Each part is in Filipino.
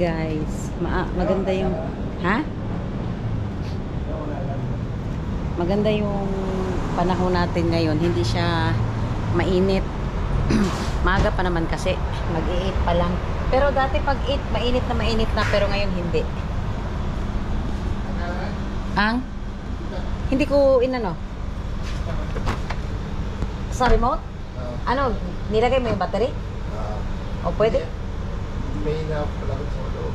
guys. Maganda yung maganda yung panahon natin ngayon. Hindi siya mainit. Maaga pa naman kasi. Mag-8 pa lang. Pero dati pag 8, mainit na. Pero ngayon hindi. Hindi ko inano. Sa remote? Ano? Nilagay mo yung battery? O pwede? May napalakot sa loob.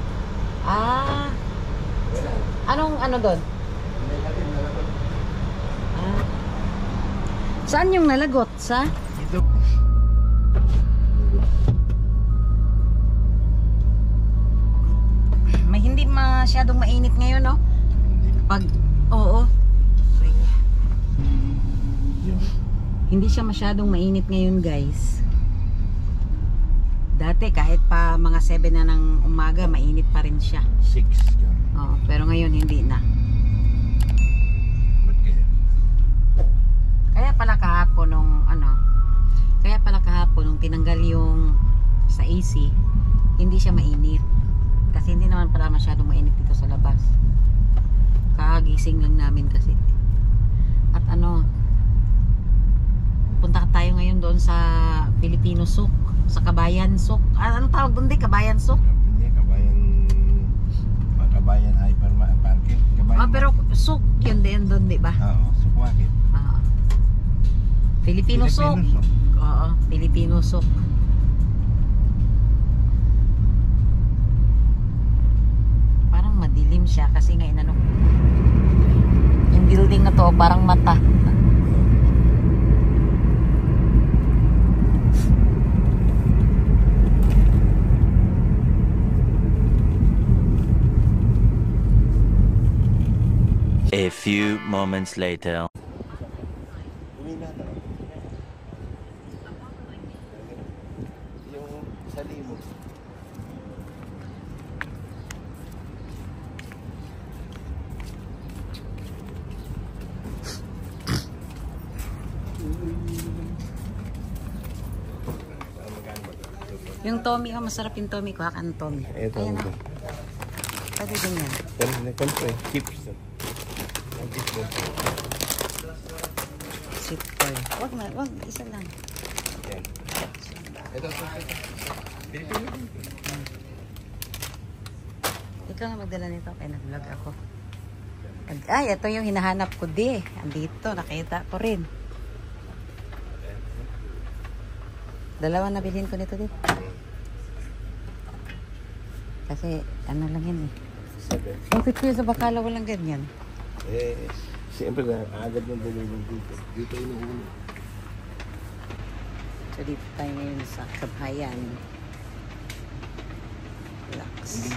Anong ano doon? Saan yung nalagot? Sa? Ito. May hindi masyadong mainit ngayon, no? Oo. Hindi siya masyadong mainit ngayon, guys. Dati kahit pa mga 7 na ng umaga, mainit pa rin siya. 6. Oo, pero ngayon hindi na. Ba't kaya? Kaya pala kahapon nung tinanggal yung sa AC, hindi siya mainit. Kasi hindi naman pala masyadong mainit dito sa labas. Kagising lang namin kasi. At punta tayo ngayon doon sa Filipino Souk, sa Kabayan Souk. Anong tawag doon? Kabayan Souk? Hindi, Kabayan Hypermarket. Pero Souk yun din doon, di ba? Oo, Souk Market. Filipino Souk. Oo, Filipino Souk. Parang madilim siya kasi nga yung building na to parang mata. A few moments later. Yung sa limo. Yung Tommy, masarap yung Tommy. Kuha ka ng Tommy. Ito. Ayan, pwede din yan. Chips. Sweet corn. Wag, isa lang. Ito. Ikaw nga magdala nito. Kaya nag-vlog ako. Ito yung hinahanap ko andito, nakita ko rin. Dalawa na bilhin ko nito dito. Kasi lang yan Yung pipil sa Bacala walang ganyan. Siyempre na agad yung bumibig dito. Dito inuulo. So dito tayo ngayon sa Kabayan. Relax.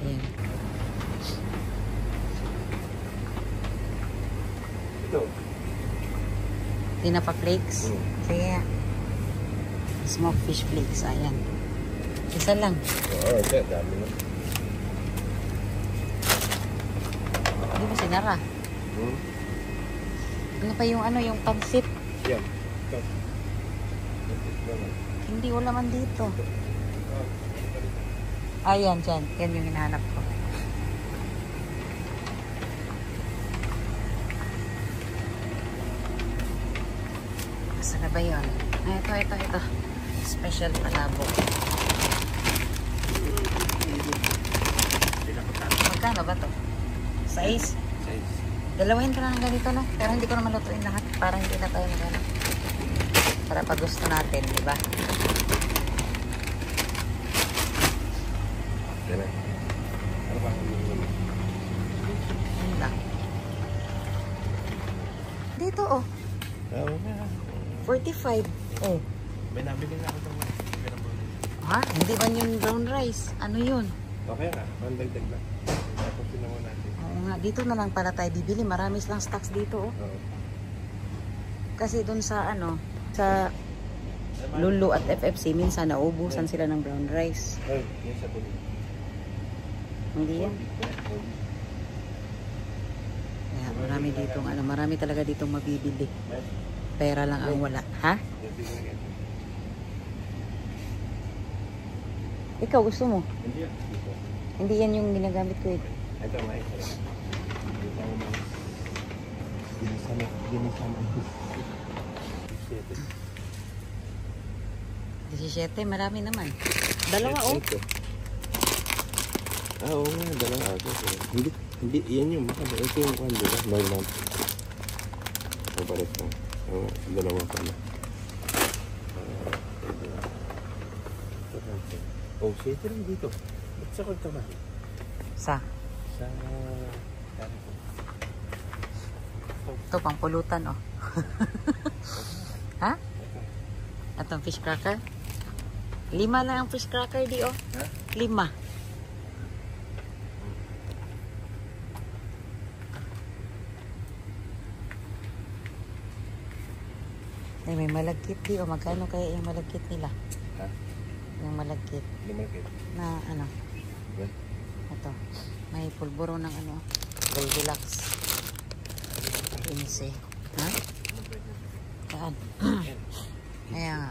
Ayan. Ito. Tinapa flakes. Kaya smoked fish flakes. Ayan. Isa lang. Oo, dami na. Hindi ba sinara? Ano pa yung yung pansit? Yan. Hindi, wala man dito. Ayan, dyan. Yan yung hinahanap ko. Saan na ba yun? Ito. Special palabo. Magkano ba to? Size? Dalawahin ko na ng ganito, no? Pero hindi ko naman lutuin lahat. Para hindi na tayo magana. Para pag gusto natin, di ba? Ano ba? Yun lang. Dito, 45. May nabili na ako itong Hindi ba yung brown rice? Ano yun? Okay na, pandagdag na. Tapos naman natin. Oo nga, dito na lang pala tayo bibili. Marami lang stocks dito, Kasi dun sa sa Lulu at FFC, minsan naubusan sila ng brown rice. Yan sa tuloy. Hindi yan. Kaya marami ditong, marami talaga ditong mabibili. Pera lang ang wala. Ha? Ikaw gusto mo? Hindi yan. Hindi yan yung ginagamit ko eh. Ito, may ginisama. 17, marami naman. Dalawa oh. Ito. Oo nga, dalawa ako. Hindi, yan yung makaba. Ito yung kwan, diba? Normal. O, pares lang. Oo, dalawa pala. Oh, shit lang dito. Ba't sa kong kamay? Sa? Sa... Ito, pang pulutan oh. Ha? Atong fish cracker? 5 lang ang fish cracker di oh. Ha? 5. Ay, may malagkit di oh. Magkano kaya yung malagkit nila? Ha? Yung malagkit Limalakit. na ano? Yan. Ito. May pulburo ng ano? Goldilocks. 15. Ha? Saan? Kaya nga.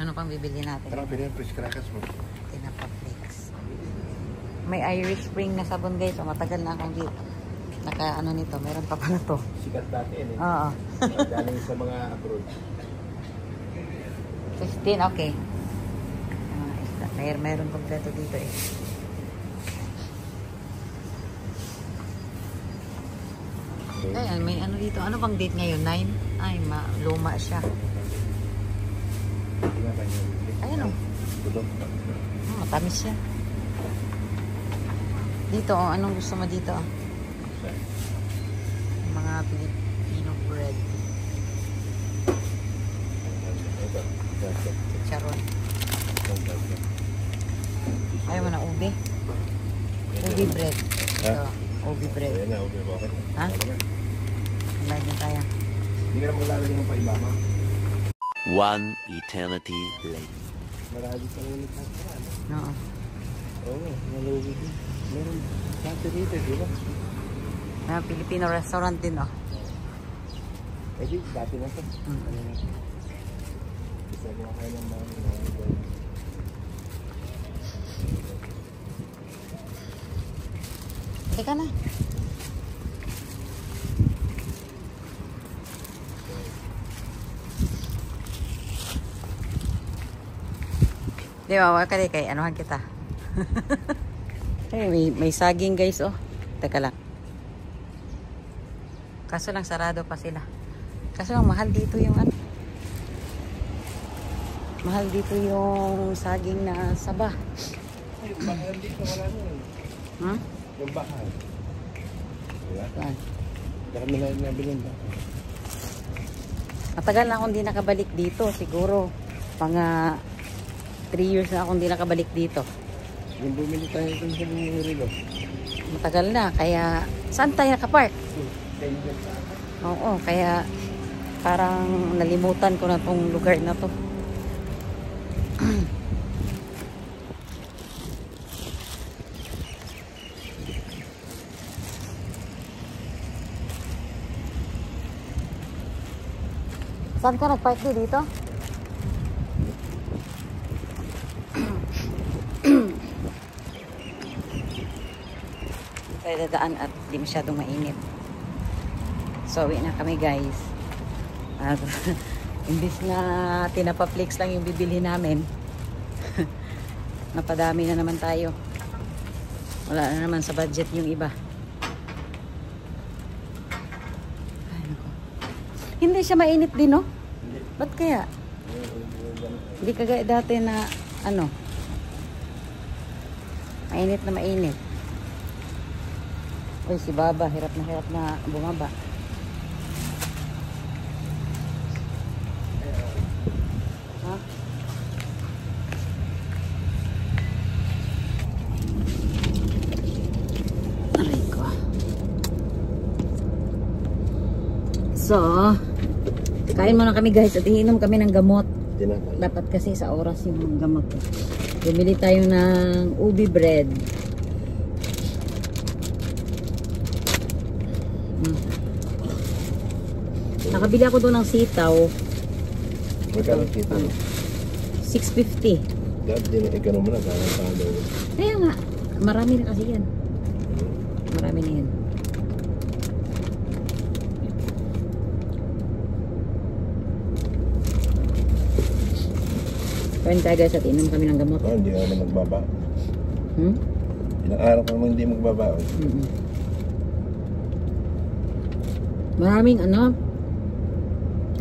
Ano pang bibili natin? Tara, pili yung fish crackers mo. Tinapa flakes. May Irish Spring na sabon guys. So, matagal na akong naka ano nito. Meron pa pala to. Sikat dati yan eh. Oo. Galing sa mga abroad. 15, okay. Meron kompleto dito eh. Ayan, may ano dito. Ano bang date ngayon? 9? Ay, luma siya. Ayan o. Matamis siya. Dito oh, anong gusto mo dito oh? Mga Filipino bread. Charon. Ayaw mo na ube? Ube bread. Ito, ube bread. Ayan na, okay ba? Ha? Kumain na tayo. Hindi ka na maglalagay ng paibama. One eternity later. Marami sa ulit na paraan. Oo. Oo, maluwi din. Meron dati dito, di ba? Mga Filipino restaurant din oh. Eh di, dati na to. Ano na to? Isa ko kayo ng mga Teka na. Di ba, wala ka rin kay anuhan kita. Hey, may saging guys oh. Teka lang. Kaso lang sarado pa sila. Kaso lang mahal dito yung ano. Mahal dito yung saging na saba. Yung bakal dito wala na yun. Hmm? Yung bakal. Diba? Saan? Baka may nabilin ba? Matagal na akong hindi nakabalik dito. Siguro mga 3 years na akong hindi nakabalik dito. Yung bumili tayo dun sa mga rilo. Matagal na. Kaya saan tayo nakapark? Oo, kaya parang nalimutan ko na tong lugar na to. Saan ka nagpark dito? Tayo dadaan at di masyadong mainit. So, uwi na kami guys. At imbis na tinapa-flakes lang yung bibili namin, napadami na naman tayo. Wala na naman sa budget yung iba. Ay, naku. Hindi siya mainit din, no? Ba't kaya? Hindi kagaya dati na, ano, mainit na mainit. Uy, si Baba, hirap na bumaba. Ha? Aray ko. So, kain muna kami guys at iinom kami ng gamot. Tinapay. Dapat kasi sa oras yung gamot. Bumili tayo ng ubi bread. Nakabili ako doon ng sitaw. Magkano kita mo? 650. Dapat din, ikaw naman na, kakantado. Kaya nga, marami na kasi yan. Marami na yan. Kain tayo guys at inom kami ng gamot. Oh, hindi ka naman magbaba. Hmm? Ilang araw ka naman hindi magbaba. Oh. Mm-mm. Maraming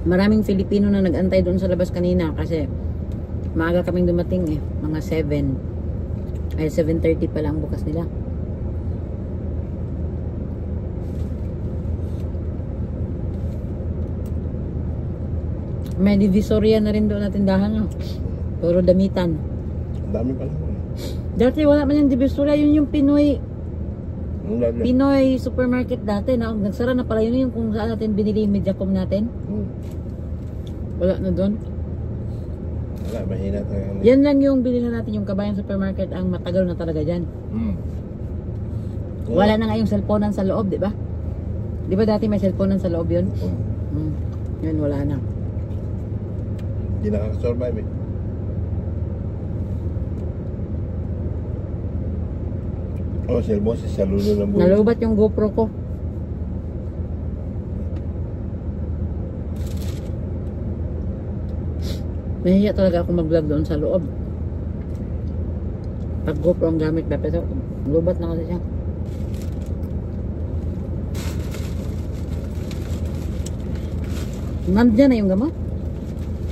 maraming Filipino na nag-antay doon sa labas kanina kasi maaga kaming dumating eh, mga 7 ay 7:30 pa lang bukas nila. May divisoria na rin doon na tindahan, no? Puro damitan. Ang dami pala. Dati wala man yung divisoria, yun yung Pinoy Ang dami. Pinoy supermarket dati na nagsara na pala, yun yung kung saan natin binili yung Mediacom natin. Wala na doon. Wala, mahina talaga. Yan lang yung bilhin natin, yung Kabayan Supermarket ang matagal na talaga dyan. Wala na nga yung cellphone sa loob, di ba? Di ba dati may cellphone sa loob yun? Yun, wala na. Hindi nakakasurvive eh. Oh, si Elmos, sa lulo ng buhay. Nalubat yung GoPro ko. Nahiya talaga ako mag-vlog doon sa loob. Pag GoPro ang gamit ba, pero lubat na kasi siya. Nandiyan na yung gamot?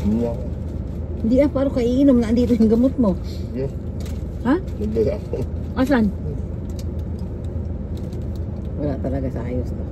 Hindi ako. Hindi paano ka iinom na andito yung gamot mo? Sige. Ha? Nagdala ako. Asan? Wala talaga sa ayos to.